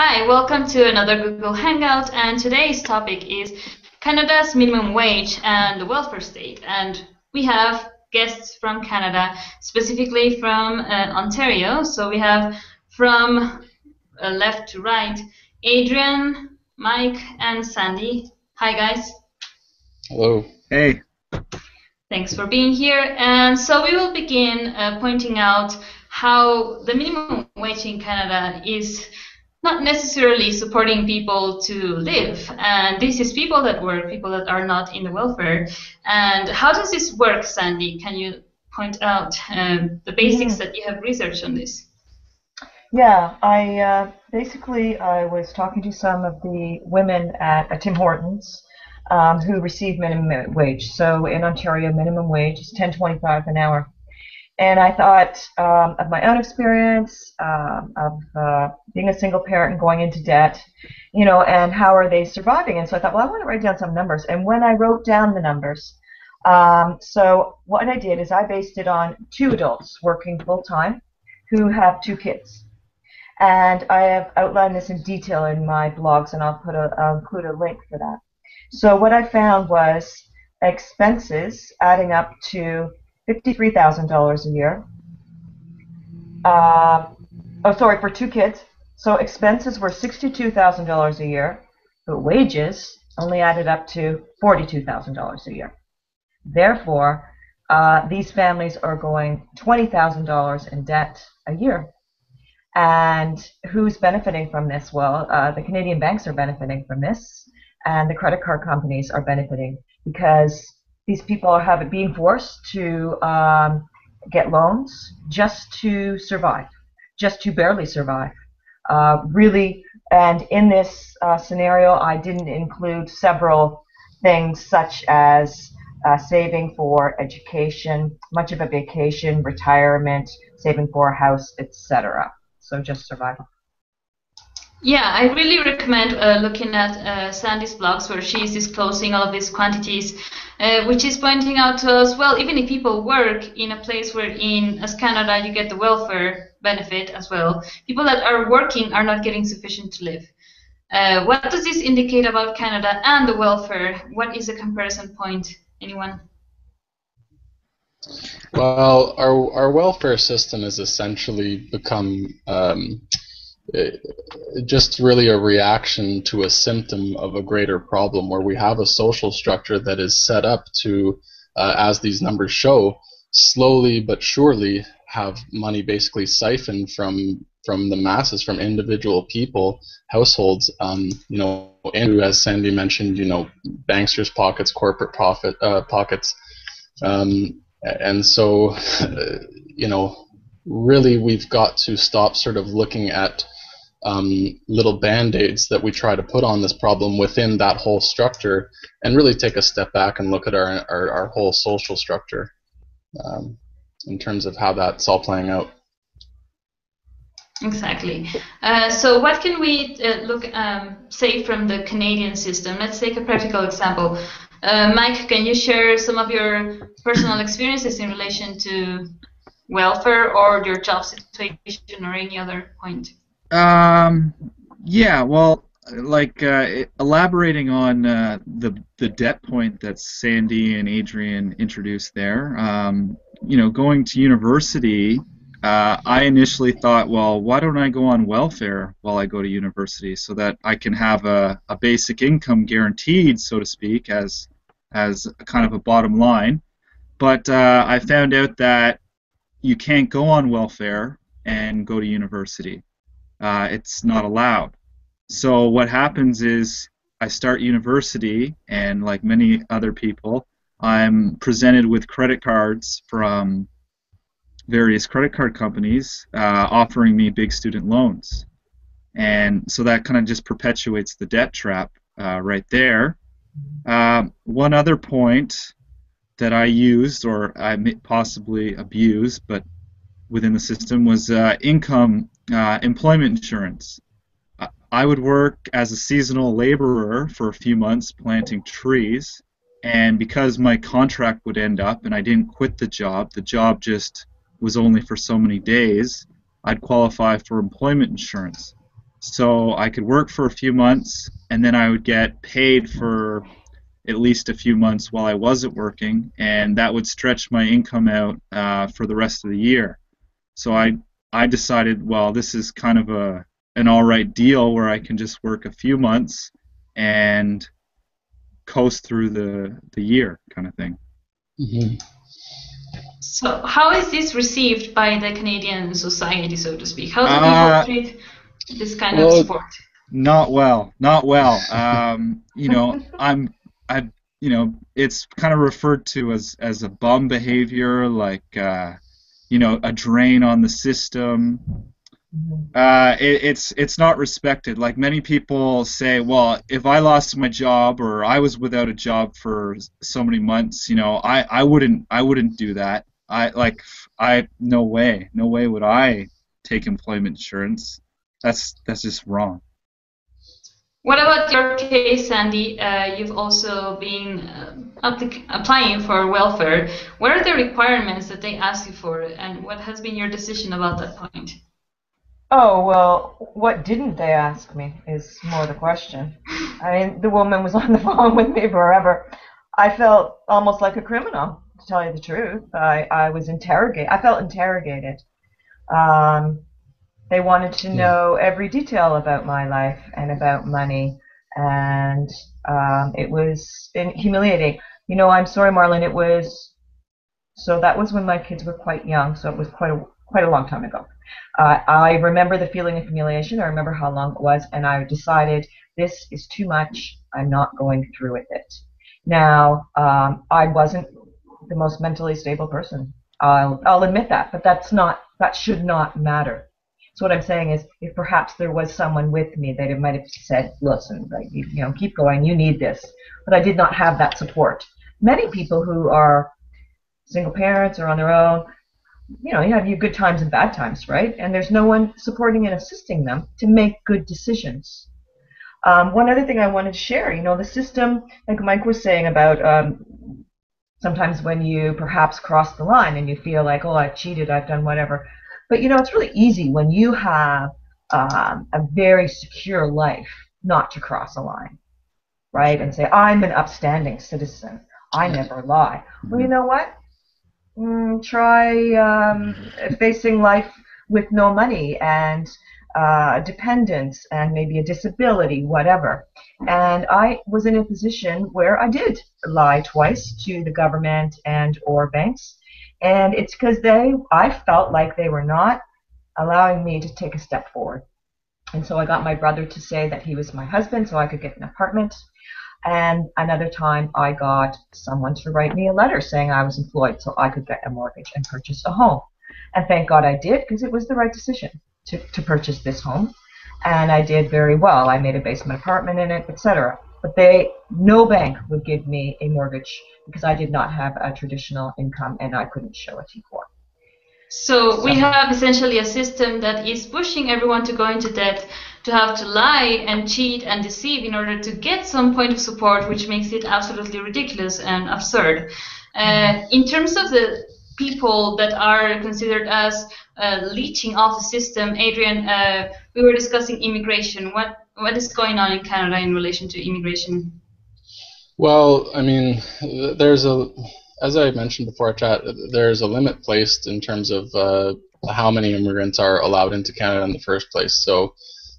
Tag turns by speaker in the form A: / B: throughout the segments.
A: Hi, welcome to another Google Hangout, and today's topic is Canada's minimum wage and the welfare state. And we have guests from Canada, specifically from Ontario. So we have from left to right, Adrian, Mike, and Sandy. Hi, guys.
B: Hello.
C: Hey.
A: Thanks for being here. And so we will begin pointing out how the minimum wage in Canada is not necessarily supporting people to live. And this is people that work, people that are not in the welfare. And how does this work, Sandy? Can you point out the basics that you have researched on this?
D: Yeah, I was talking to some of the women at Tim Hortons who receive minimum wage. So in Ontario, minimum wage is $10.25 an hour. And I thought of my own experience of being a single parent and going into debt, and how are they surviving? And so I thought, well, I want to write down some numbers. And when I wrote down the numbers, so what I did is I based it on 2 adults working full-time who have 2 kids. And I have outlined this in detail in my blogs, and I'll include a link for that. So what I found was expenses adding up to $53,000 a year. For 2 kids. So expenses were $62,000 a year, but wages only added up to $42,000 a year. Therefore, these families are going $20,000 in debt a year. And who's benefiting from this? Well, the Canadian banks are benefiting from this, and the credit card companies are benefiting because these people are being forced to get loans just to survive, just to barely survive. Really, and in this scenario, I didn't include several things such as saving for education, much of a vacation, retirement, saving for a house, etc. So just survival.
A: Yeah, I really recommend looking at Sandy's blogs where she's disclosing all of these quantities, which is pointing out to us, well, even if people work in a place where as Canada you get the welfare benefit as well, people that are working are not getting sufficient to live. What does this indicate about Canada and the welfare? What is a comparison point? Anyone?
B: Well, our welfare system has essentially become just really a reaction to a symptom of a greater problem, where we have a social structure that is set up to, as these numbers show, slowly but surely have money basically siphoned from the masses, from individual people, households, Andrew, as Sandy mentioned, banksters' pockets, corporate pockets, and so, really we've got to stop sort of looking at little band-aids that we try to put on this problem within that whole structure, and really take a step back and look at our whole social structure in terms of how that's all playing out.
A: Exactly. So what can we say from the Canadian system? Let's take a practical example. Mike, can you share some of your personal experiences in relation to welfare or your job situation or any other point?
C: Yeah, well, elaborating on the debt point that Sandy and Adrian introduced there, going to university, I initially thought, well, why don't I go on welfare while I go to university so that I can have a basic income guaranteed, so to speak, as kind of a bottom line. But I found out that you can't go on welfare and go to university. It's not allowed. So what happens is I start university, and like many other people, I'm presented with credit cards from various credit card companies offering me big student loans. And so that kind of just perpetuates the debt trap right there. One other point that I used, or I possibly abused, but within the system, was employment insurance. I would work as a seasonal laborer for a few months planting trees, and because my contract would end up and I didn't quit the job just was only for so many days, I'd qualify for employment insurance. so I could work for a few months, and then I would get paid for at least a few months while I wasn't working, and that would stretch my income out for the rest of the year. So I decided, well, this is kind of an all right deal where I can just work a few months and coast through the year, kind of thing.
B: Mm-hmm.
A: So how is this received by the Canadian society, so to speak? How do people treat this kind of sport?
C: Not well. You know, it's kind of referred to as a bum behavior, like you know, a drain on the system. It's not respected. Like, many people say, well, if I lost my job or I was without a job for so many months, you know, I wouldn't do that. No way would I take employment insurance. That's just wrong.
A: What about your case, Sandy? You've also been applying for welfare. What are the requirements that they ask you for, and what has been your decision about that point?
D: Oh, well, what didn't they ask me is more the question. I mean, the woman was on the phone with me forever. I felt almost like a criminal, to tell you the truth. I was interrogated. I felt interrogated. They wanted to know every detail about my life and about money, and it was humiliating. You know, I'm sorry, Marlen, that was when my kids were quite young, so it was quite a long time ago. I remember the feeling of humiliation. I remember how long it was, and I decided, this is too much. I'm not going through with it. Now, I wasn't the most mentally stable person. I'll admit that, but that should not matter. So what I'm saying is, if perhaps there was someone with me, they might have said, listen, you know, keep going, you need this. But I did not have that support. Many people who are single parents or on their own, you know, you have your good times and bad times, right? And there's no one supporting and assisting them to make good decisions. One other thing I wanted to share, you know, the system, like Mike was saying about sometimes when you perhaps cross the line and you feel like, oh, I've cheated, I've done whatever. But, you know, it's really easy when you have a very secure life not to cross a line, right? And say, I'm an upstanding citizen. I never lie. Well, you know what? Try facing life with no money and dependence and maybe a disability, whatever. And I was in a position where I did lie twice to the government and or banks. And it's because I felt like they were not allowing me to take a step forward. And so I got my brother to say that he was my husband so I could get an apartment. And another time I got someone to write me a letter saying I was employed so I could get a mortgage and purchase a home. And thank God I did, because it was the right decision to purchase this home. And I did very well. I made a basement apartment in it, etc. But no bank would give me a mortgage because I did not have a traditional income and I couldn't show a T4.
A: So we have essentially a system that is pushing everyone to go into debt, to have to lie and cheat and deceive in order to get some point of support, which makes it absolutely ridiculous and absurd. In terms of the people that are considered as leeching off the system, Adrian, we were discussing immigration. What is going on in Canada in relation to immigration?
B: Well, I mean, as I mentioned before, chat, there's a limit placed in terms of how many immigrants are allowed into Canada in the first place. So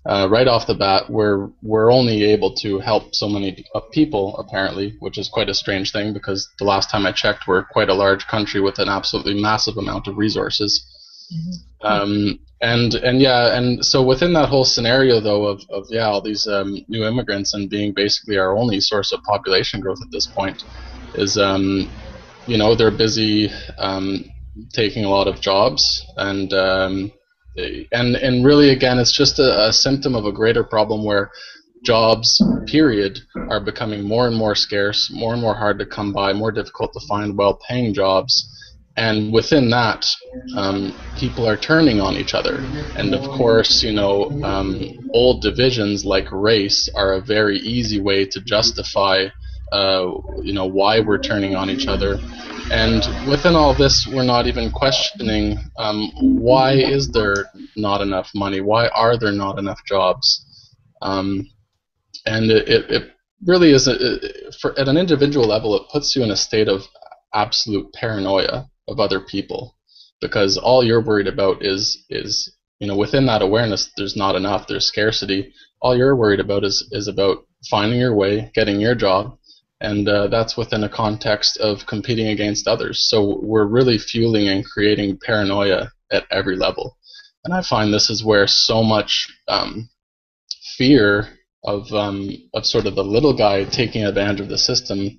B: right off the bat, we're only able to help so many people, apparently, which is quite a strange thing because the last time I checked, we're quite a large country with an absolutely massive amount of resources. Mm-hmm. And so within that whole scenario, though, of all these new immigrants and being basically our only source of population growth at this point, is you know, they're busy taking a lot of jobs, and really, again, it's just a symptom of a greater problem where jobs, period, are becoming more and more scarce, more and more hard to come by, more difficult to find well-paying jobs. And within that, people are turning on each other. And of course, you know, old divisions like race are a very easy way to justify, you know, why we're turning on each other. And within all this, we're not even questioning why is there not enough money? Why are there not enough jobs? And it really is, at an individual level, it puts you in a state of absolute paranoia of other people, because all you're worried about is within that awareness, there's not enough, there's scarcity. All you're worried about is about finding your way, getting your job, and that's within a context of competing against others. So we're really fueling and creating paranoia at every level. And I find this is where so much fear of sort of the little guy taking advantage of the system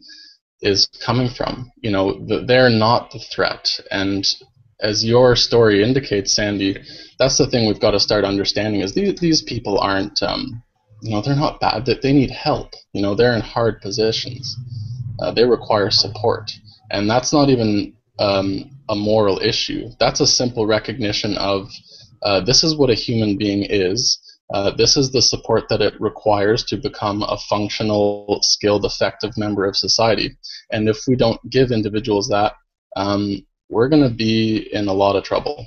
B: is coming from. They're not the threat. And as your story indicates, Sandy, that's the thing we've got to start understanding is these people aren't, they're not bad. That they need help. They're in hard positions. They require support. And that's not even a moral issue. That's a simple recognition of this is what a human being is. This is the support that it requires to become a functional, skilled, effective member of society. And if we don't give individuals that, we're going to be in a lot of trouble.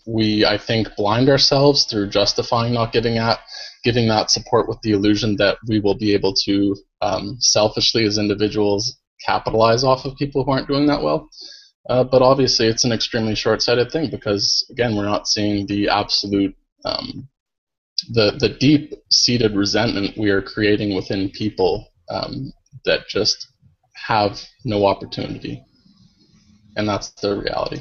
B: We, I think, blind ourselves through justifying not giving that support with the illusion that we will be able to selfishly as individuals capitalize off of people who aren't doing that well. But obviously it's an extremely short-sighted thing because, again, we're not seeing the absolute, the deep-seated resentment we are creating within people that just have no opportunity. And that's the reality.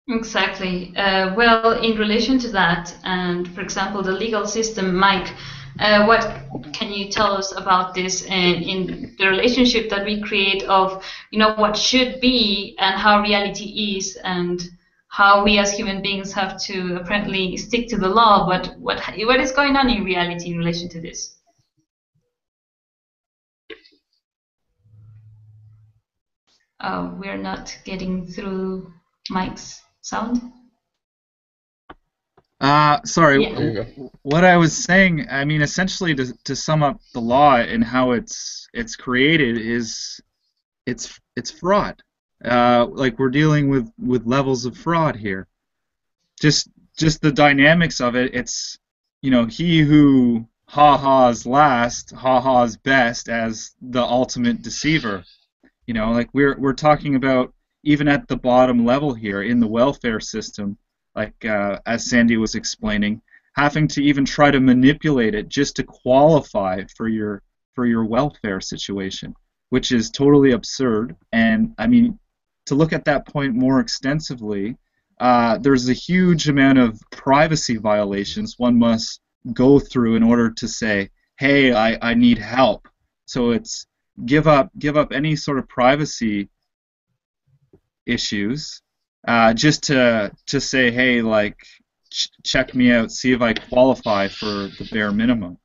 A: Exactly. Well, in relation to that, and for example, the legal system, Mike, what can you tell us about this in the relationship that we create of, what should be and how reality is, and how we as human beings have to apparently stick to the law, but what is going on in reality in relation to this? We're not getting through Mike's sound.
C: Sorry.
A: Yeah.
C: What I was saying, I mean, essentially, to sum up the law and how it's created is it's fraud. Like we're dealing with levels of fraud here. Just the dynamics of it. It's he who ha-has last, ha-has best as the ultimate deceiver. Like we're talking about even at the bottom level here in the welfare system, like as Sandy was explaining, having to even try to manipulate it just to qualify for your welfare situation, which is totally absurd. And I mean, to look at that point more extensively, there's a huge amount of privacy violations one must go through in order to say, hey, I need help. So it's give up any sort of privacy issues just to say, hey, like check me out, see if I qualify for the bare minimum.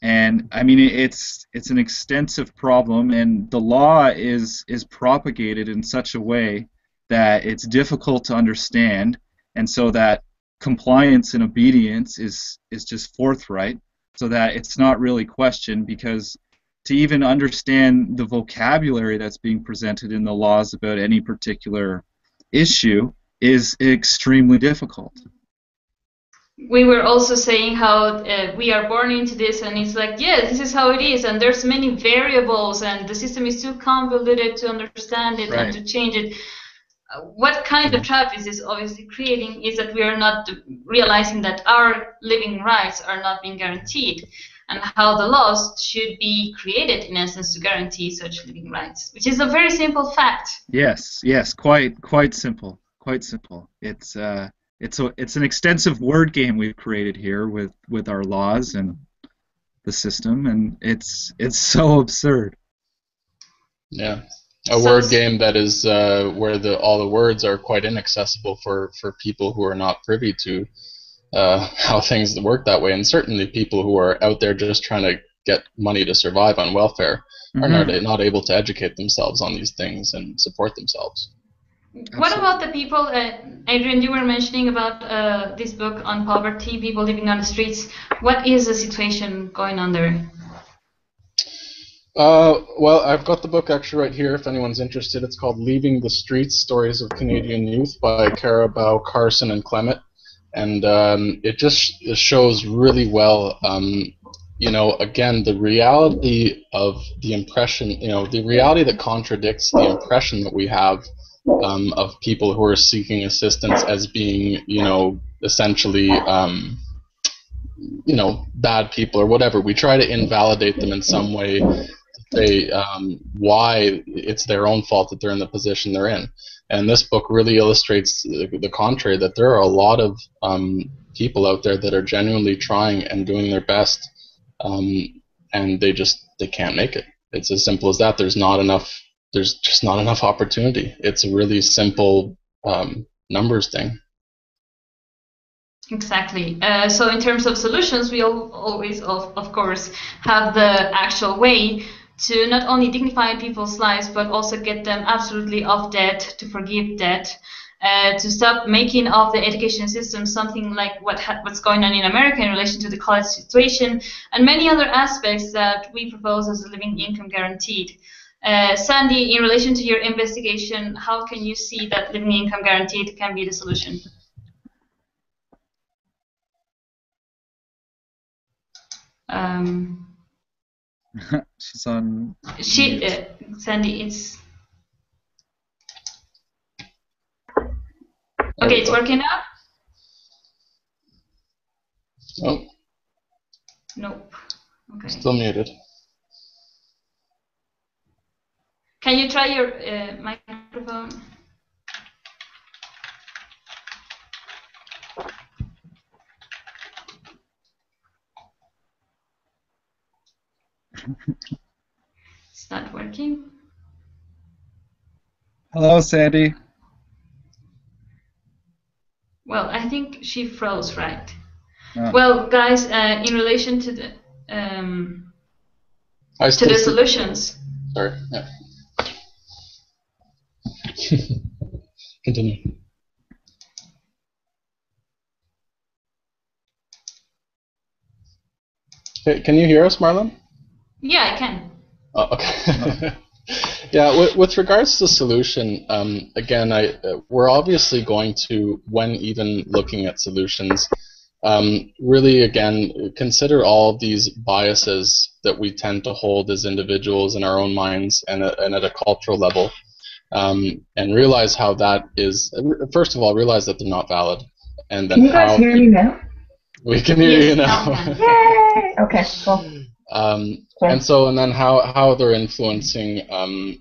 C: And I mean, it's an extensive problem, and the law is propagated in such a way that it's difficult to understand, and so that compliance and obedience is just forthright, so that it's not really questioned, because to even understand the vocabulary that's being presented in the laws about any particular issue is extremely difficult.
A: We were also saying how we are born into this, and it's like, yeah, this is how it is, and there's many variables, and the system is too convoluted to understand it and to change it. What kind of trap is this obviously creating is that we are not realizing that our living rights are not being guaranteed, and how the laws should be created in essence to guarantee such living rights, which is a very simple fact.
C: Yes, quite simple, quite simple. It's an extensive word game we've created here with our laws and the system, and it's so absurd.
B: Yeah, word game that is where all the words are quite inaccessible for people who are not privy to how things work that way, and certainly people who are out there just trying to get money to survive on welfare are not able to educate themselves on these things and support themselves.
A: Absolutely. What about the people, Adrian, you were mentioning about this book on poverty, people living on the streets. What is the situation going on there?
B: Well, I've got the book actually right here if anyone's interested. It's called Leaving the Streets, Stories of Canadian Youth by Carabao, Carson, and Clement. And it just shows really well, again, the reality of the impression, the reality that contradicts the impression that we have of people who are seeking assistance as being, essentially, bad people or whatever. We try to invalidate them in some way, say why it's their own fault that they're in the position they're in. And this book really illustrates the contrary, that there are a lot of people out there that are genuinely trying and doing their best, and they can't make it. It's as simple as that. There's just not enough opportunity. It's a really simple numbers thing.
A: Exactly. So in terms of solutions, we always, of course, have the actual way to not only dignify people's lives, but also get them absolutely off debt, to forgive debt, to stop making of the education system something like what's going on in America in relation to the college situation, and many other aspects that we propose as a living income guaranteed. Sandy, in relation to your investigation, how can you see that living income guaranteed can be the solution?
C: She's on.
A: Sandy is. Okay, it's working now?
B: Nope.
A: Nope. Okay.
B: Still muted.
A: Can you try your microphone? It's not working.
C: Hello, Sandy.
A: Well, I think she froze, right?
C: Oh.
A: Well, guys, in relation to the solutions.
B: Sorry. Yeah. Continue. Hey, can you hear us, Marlen?
A: Yeah, I can.
B: Oh, okay. Yeah, with regards to the solution, again, we're obviously going to, when even looking at solutions, really, again, consider all of these biases that we tend to hold as individuals in our own minds and at a cultural level, and realize how that is, first of all, realize that they're not valid. And then
D: can you guys hear me now?
B: We can hear you now.
D: Yay! Okay, cool.
B: And then how they're influencing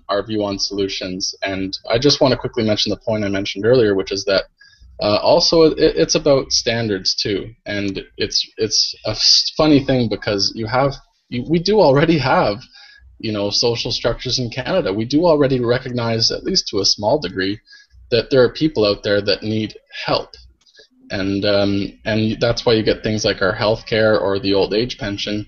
B: our view on solutions. And I just want to quickly mention the point I mentioned earlier, which is that also it's about standards too. And it's a funny thing because we do already have, social structures in Canada. We do already recognize, at least to a small degree, that there are people out there that need help. And that's why you get things like our health care or the old age pension.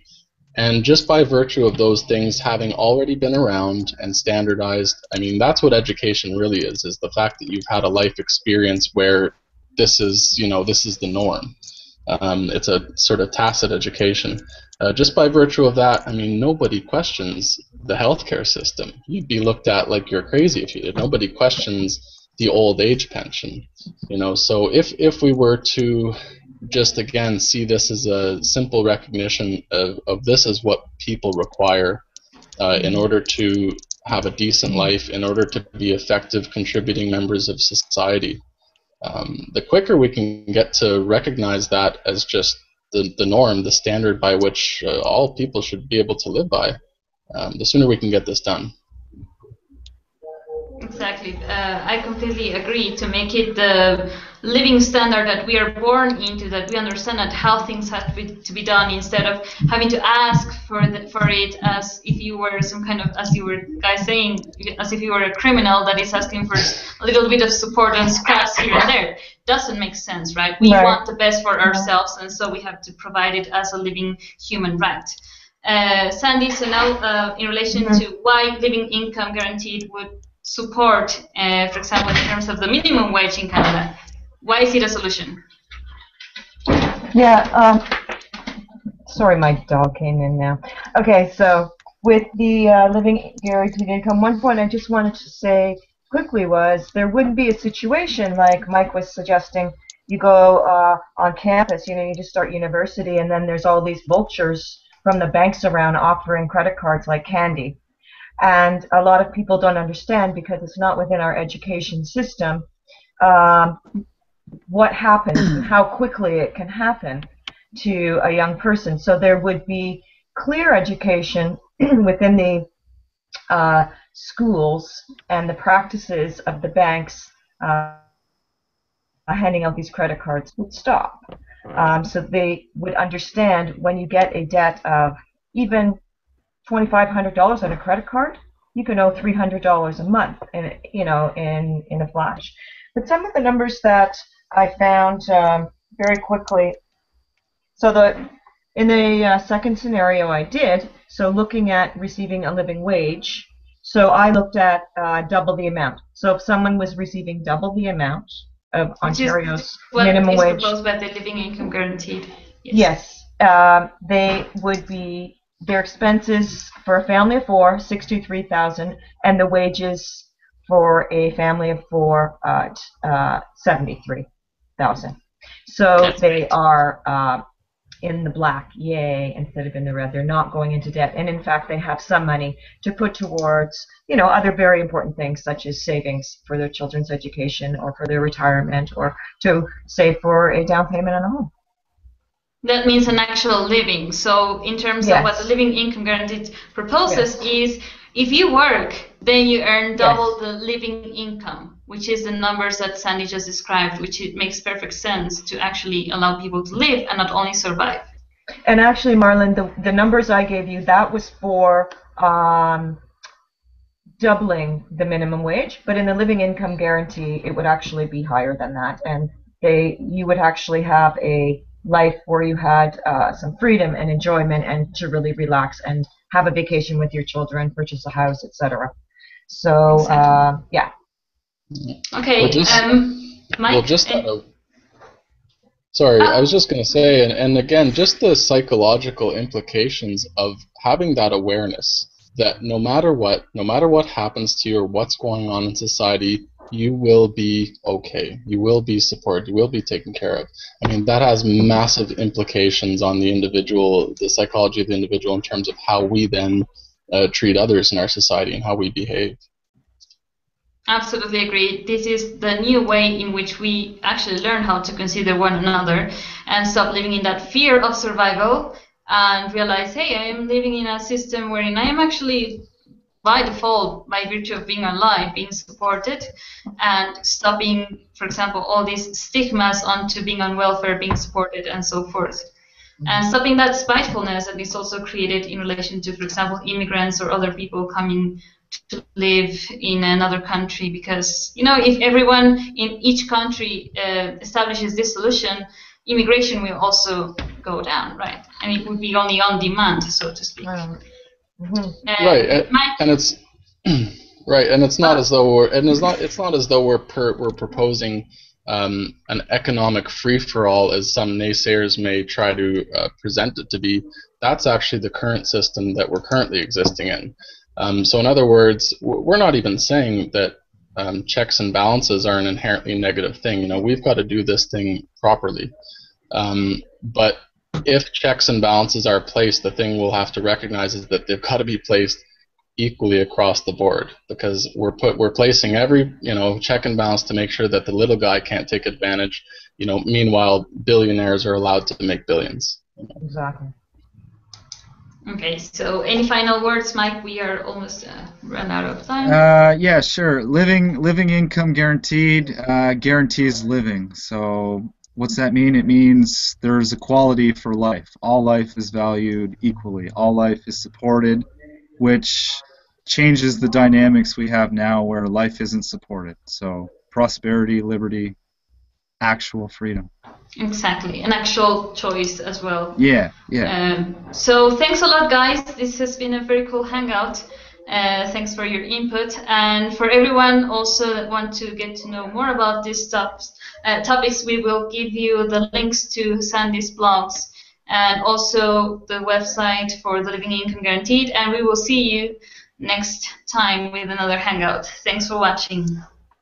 B: And just by virtue of those things having already been around and standardized, I mean, that's what education really is the fact that you've had a life experience where this is the norm. It's a sort of tacit education. Just by virtue of that, I mean, nobody questions the healthcare system. You'd be looked at like you're crazy if you did. Nobody questions the old age pension. So if we were to just again see this as a simple recognition of this is what people require in order to have a decent life, in order to be effective contributing members of society. The quicker we can get to recognize that as just the norm, the standard by which all people should be able to live by, the sooner we can get this done.
A: Exactly. I completely agree. To make it the living standard that we are born into, that we understand that how things have to be done, instead of having to ask for it as if you were some kind of, as you were guys saying, as if you were a criminal that is asking for a little bit of support and scraps here and there. Doesn't make sense, right? We want the best for ourselves, and so we have to provide it as a living human right. Sandy, so now in relation to why living income guaranteed would support, for example, in terms of the minimum wage in Canada, why is it a solution?
D: Yeah, sorry, my dog came in now. Okay, so with the living guaranteed income, one point I just wanted to say quickly was there wouldn't be a situation like Mike was suggesting. You go on campus, you just start university, and then there's all these vultures from the banks around offering credit cards like candy. And a lot of people don't understand because it's not within our education system what happens and how quickly it can happen to a young person. So there would be clear education within the schools and the practices of the banks handing out these credit cards would stop. So they would understand when you get a debt of even $2,500 on a credit card, you can owe $300 a month in a flash. But some of the numbers that I found very quickly. So in the second scenario I did, so looking at receiving a living wage, so I looked at double the amount. So if someone was receiving double the amount of Ontario's minimum wage,
A: what is proposed by the living income guaranteed.
D: Yes, they would be. Their expenses for a family of four, $63,000, and the wages for a family of four, $73,000. So they are in the black, yay, instead of in the red. They're not going into debt, and in fact, they have some money to put towards, other very important things such as savings for their children's education or for their retirement or to save for a down payment on a home.
A: That means an actual living. So in terms of what the living income guaranteed proposes is if you work, then you earn double the living income, which is the numbers that Sandy just described, which it makes perfect sense to actually allow people to live and not only survive.
D: And actually, Marlen, the numbers I gave you, that was for doubling the minimum wage, but in the living income guarantee, it would actually be higher than that. And you would actually have a life where you had some freedom and enjoyment and to really relax and have a vacation with your children, purchase a house, etc. So, yeah.
A: Okay, Mike?
B: Well, just sorry, I was just going to say, and again, just the psychological implications of having that awareness that no matter what happens to you or what's going on in society, you will be okay. You will be supported. You will be taken care of. I mean, that has massive implications on the individual, the psychology of the individual in terms of how we then treat others in our society and how we behave.
A: Absolutely agree. This is the new way in which we actually learn how to consider one another and stop living in that fear of survival and realize, hey, I am living in a system wherein I am actually by default, by virtue of being alive, being supported, and stopping, for example, all these stigmas onto being on welfare, being supported, and so forth. And stopping that spitefulness that is also created in relation to, for example, immigrants or other people coming to live in another country. Because, if everyone in each country establishes this solution, immigration will also go down, right? And it would be only on demand, so to speak.
B: Right, and it's right, and it's not as though we're proposing an economic free-for-all as some naysayers may try to present it to be. That's actually the current system that we're currently existing in. So in other words, we're not even saying that checks and balances are an inherently negative thing. We've got to do this thing properly, but if checks and balances are placed, the thing we'll have to recognize is that they've got to be placed equally across the board, because we're placing every check and balance to make sure that the little guy can't take advantage. Meanwhile, billionaires are allowed to make billions.
D: Exactly.
A: Okay, so any final words, Mike? We are almost run out of time.
C: Yeah, sure. Living income guaranteed guarantees living. So what's that mean? It means there's equality for life. All life is valued equally. All life is supported, which changes the dynamics we have now where life isn't supported. So prosperity, liberty, actual freedom.
A: Exactly, an actual choice as well.
C: Yeah.
A: So thanks a lot, guys. This has been a very cool hangout. Thanks for your input, and for everyone also that want to get to know more about these topics, we will give you the links to Sandy's blogs and also the website for the Living Income Guaranteed. And we will see you next time with another Hangout. Thanks for watching.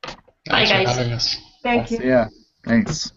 A: Bye,
B: Thanks
A: guys.
B: for having us.
D: Thank you.
C: Yeah. Thanks.